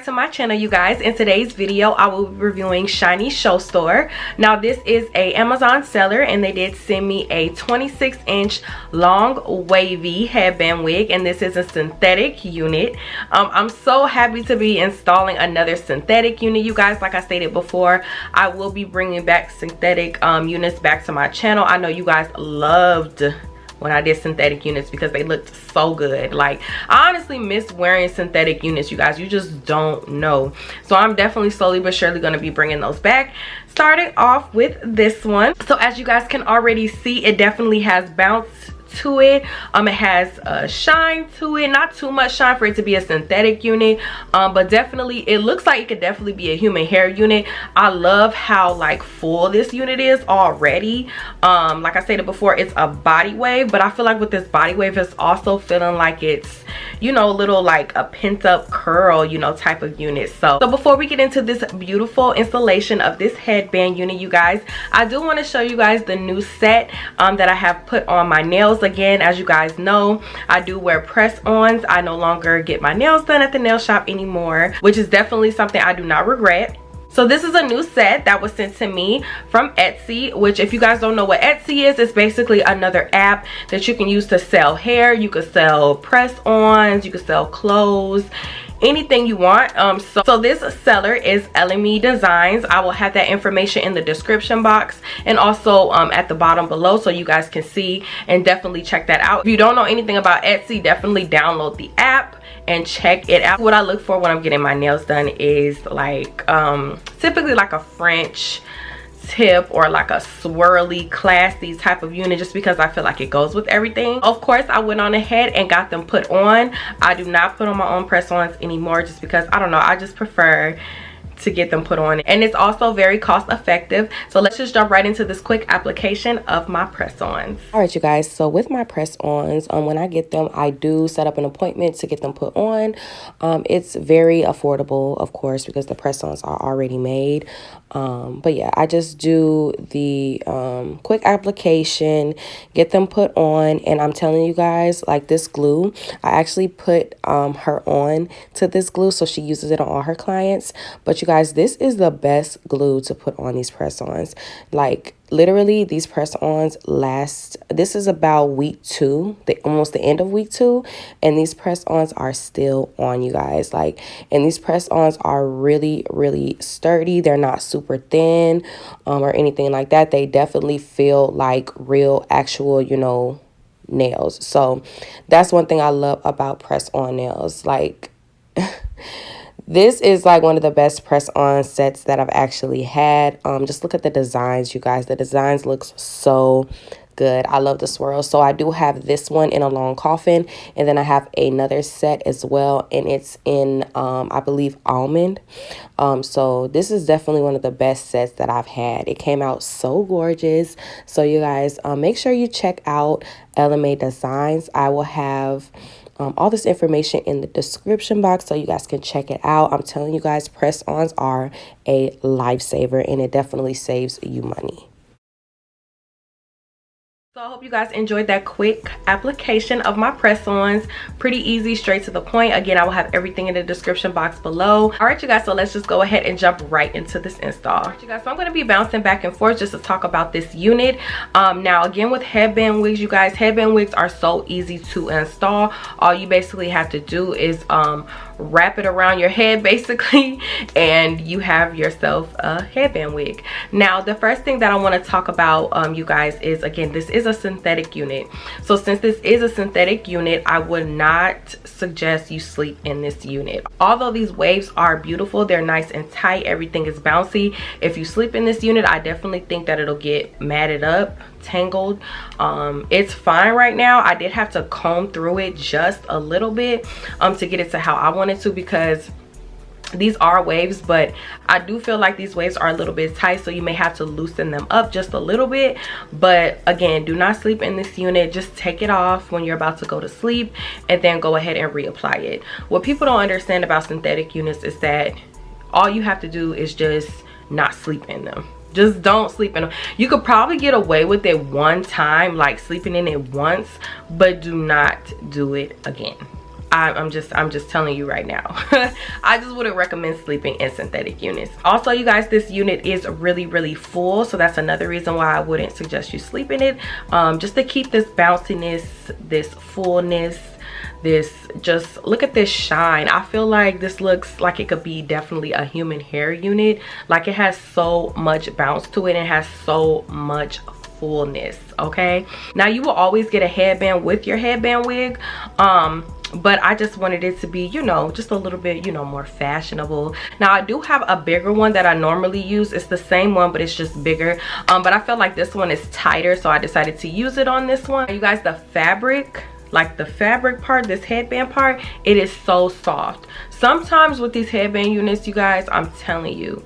back to my channel, you guys. In today's video I will be reviewing Shiny Show Store. Now this is a Amazon seller and they did send me a 26-inch long wavy headband wig, and this is a synthetic unit. I'm so happy to be installing another synthetic unit, you guys. Like I stated before, I will be bringing back synthetic units back to my channel. I know you guys loved when I did synthetic units because they looked so good. Like, I honestly miss wearing synthetic units, you guys. You just don't know. So I'm definitely slowly but surely going to be bringing those back. Starting off with this one. So as you guys can already see, it definitely has bounce to it. It has a shine to it, not too much shine for it to be a synthetic unit, but definitely it looks like it could definitely be a human hair unit. I love how like full this unit is already. Like I stated before, it's a body wave, but I feel like with this body wave it's also feeling like it's, you know, a little like a pent up curl, you know, type of unit. So before we get into this beautiful installation of this headband unit, you guys, I do want to show you guys the new set that I have put on my nails. Again, as you guys know, I do wear press-ons. I no longer get my nails done at the nail shop anymore, which is definitely something I do not regret. So this is a new set that was sent to me from Etsy, which if you guys don't know what Etsy is, it's basically another app that you can use to sell hair. You could sell press-ons, you could sell clothes, anything you want. So this seller is LME Designs. I will have that information in the description box and also at the bottom below so you guys can see and definitely check that out. If you don't know anything about Etsy, definitely download the app and check it out. What I look for when I'm getting my nails done is like typically like a French tip or like a swirly classy type of unit, just because I feel like it goes with everything. Of course, I went on ahead and got them put on. I do not put on my own press-ons anymore just because I don't know, I just prefer to get them put on, and it's also very cost effective. So let's just jump right into this quick application of my press-ons. All right, you guys, so with my press-ons, when I get them, I do set up an appointment to get them put on. It's very affordable, of course, because the press-ons are already made. But yeah, I just do the quick application, get them put on, and I'm telling you guys, like this glue, I actually put her on to this glue so she uses it on all her clients. But you guys, this is the best glue to put on these press-ons. Like literally, these press-ons last, this is about week 2, almost the end of week 2, and these press-ons are still on, you guys. Like, and these press-ons are really sturdy. They're not super thin or anything like that. They definitely feel like real actual, you know, nails. So that's one thing I love about press-on nails. Like this is like one of the best press-on sets that I've actually had. Just look at the designs, you guys. The designs looks so good. I love the swirls. So I do have this one in a long coffin, and then I have another set as well, and it's in I believe almond. So this is definitely one of the best sets that I've had. It came out so gorgeous. So you guys, make sure you check out LMA Designs. I will have all this information in the description box so you guys can check it out. I'm telling you guys, press-ons are a lifesaver, and it definitely saves you money. So I hope you guys enjoyed that quick application of my press-ons. Pretty easy, straight to the point. Again, I will have everything in the description box below. All right, you guys, so let's just go ahead and jump right into this install. All right, you guys, so I'm going to be bouncing back and forth just to talk about this unit. Now, again, with headband wigs, you guys, headband wigs are so easy to install. All you basically have to do is wrap it around your head basically, and you have yourself a headband wig. Now, the first thing that I want to talk about, you guys, is again, this is a synthetic unit. So since this is a synthetic unit, I would not suggest you sleep in this unit. Although these waves are beautiful, they're nice and tight, everything is bouncy. If you sleep in this unit, I definitely think that it'll get matted up, tangled. It's fine right now. I did have to comb through it just a little bit to get it to how I wanted to, because these are waves, but I do feel like these waves are a little bit tight, so you may have to loosen them up just a little bit. But again, do not sleep in this unit. Just take it off when you're about to go to sleep and then go ahead and reapply it. What people don't understand about synthetic units is that all you have to do is just not sleep in them. Just don't sleep in them. You could probably get away with it one time, like sleeping in it once, but do not do it again. I'm just telling you right now. I just wouldn't recommend sleeping in synthetic units. Also, you guys, this unit is really full, so that's another reason why I wouldn't suggest you sleep in it. Just to keep this bounciness, this fullness, this, just look at this shine. I feel like this looks like it could be definitely a human hair unit. Like, it has so much bounce to it and has so much fullness. Okay, now you will always get a headband with your headband wig, but I just wanted it to be, you know, just a little bit, you know, more fashionable. Now I do have a bigger one that I normally use. It's the same one, but it's just bigger, but I felt like this one is tighter, so I decided to use it on this one. You guys, the fabric, like the fabric part, this headband part, it is so soft. Sometimes with these headband units, you guys, I'm telling you,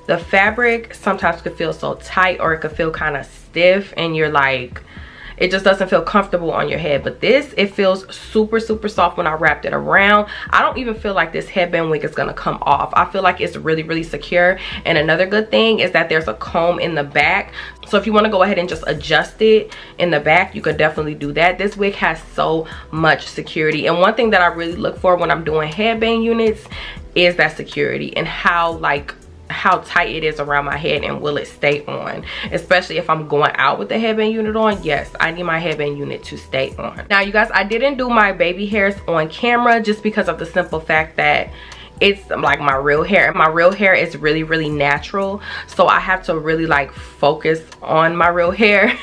the fabric sometimes could feel so tight, or it could feel kind of stiff, and you're like, it just doesn't feel comfortable on your head. But this, it feels super soft when I wrapped it around. I don't even feel like this headband wig is gonna come off. I feel like it's really secure. And another good thing is that there's a comb in the back, so if you want to go ahead and just adjust it in the back, you could definitely do that. This wig has so much security, and one thing that I really look for when I'm doing headband units is that security, and how tight it is around my head, and will it stay on, especially if I'm going out with the headband unit on. Yes, I need my headband unit to stay on. Now you guys, I didn't do my baby hairs on camera just because of the simple fact that it's like my real hair. My real hair is really natural, so I have to really like focus on my real hair.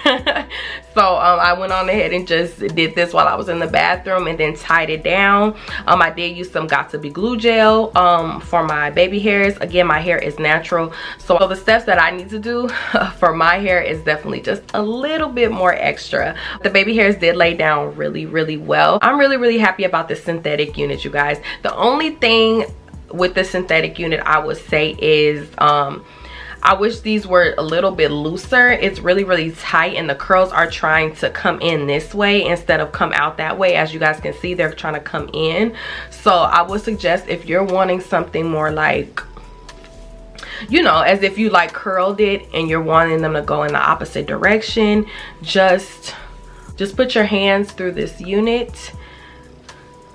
So I went on ahead and just did this while I was in the bathroom, and then tied it down. I did use some Got To Be glue gel for my baby hairs. Again, my hair is natural, so the steps that I need to do for my hair is definitely just a little bit more extra. The baby hairs did lay down really well. I'm really happy about the synthetic unit, you guys. The only thing with the synthetic unit I would say is I wish these were a little bit looser. It's really tight, and the curls are trying to come in this way instead of come out that way. As you guys can see, they're trying to come in. So I would suggest, if you're wanting something more like, you know, as if you like curled it and you're wanting them to go in the opposite direction, just put your hands through this unit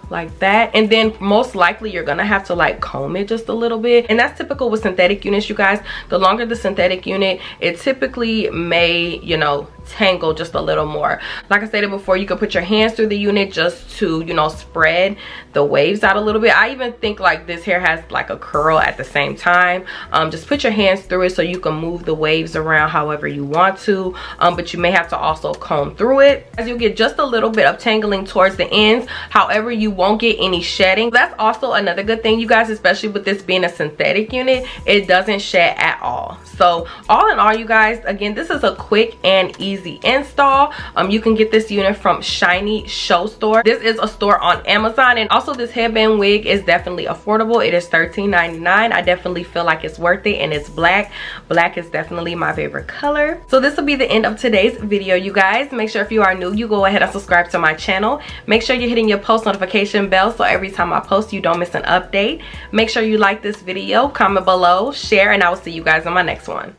like that, and then most likely you're gonna have to like comb it just a little bit. And that's typical with synthetic units, you guys. The longer the synthetic unit, it typically may, you know, tangle just a little more. Like I stated before, you could put your hands through the unit just to, you know, spread the waves out a little bit. I even think like this hair has like a curl at the same time. Just put your hands through it so you can move the waves around however you want to, but you may have to also comb through it, as you'll get just a little bit of tangling towards the ends. However, you won't get any shedding. That's also another good thing, you guys, especially with this being a synthetic unit. It doesn't shed at all. So all in all, you guys, again, this is a quick and easy install. You can get this unit from Shiny Show Store. This is a store on Amazon, and also this headband wig is definitely affordable. It is $13.99. I definitely feel like it's worth it, and it's black. Black is definitely my favorite color. So this will be the end of today's video, you guys. Make sure if you are new, you go ahead and subscribe to my channel. Make sure you're hitting your post notification bell so every time I post you don't miss an update. Make sure you like this video, comment below, share, and I will see you guys on my next one.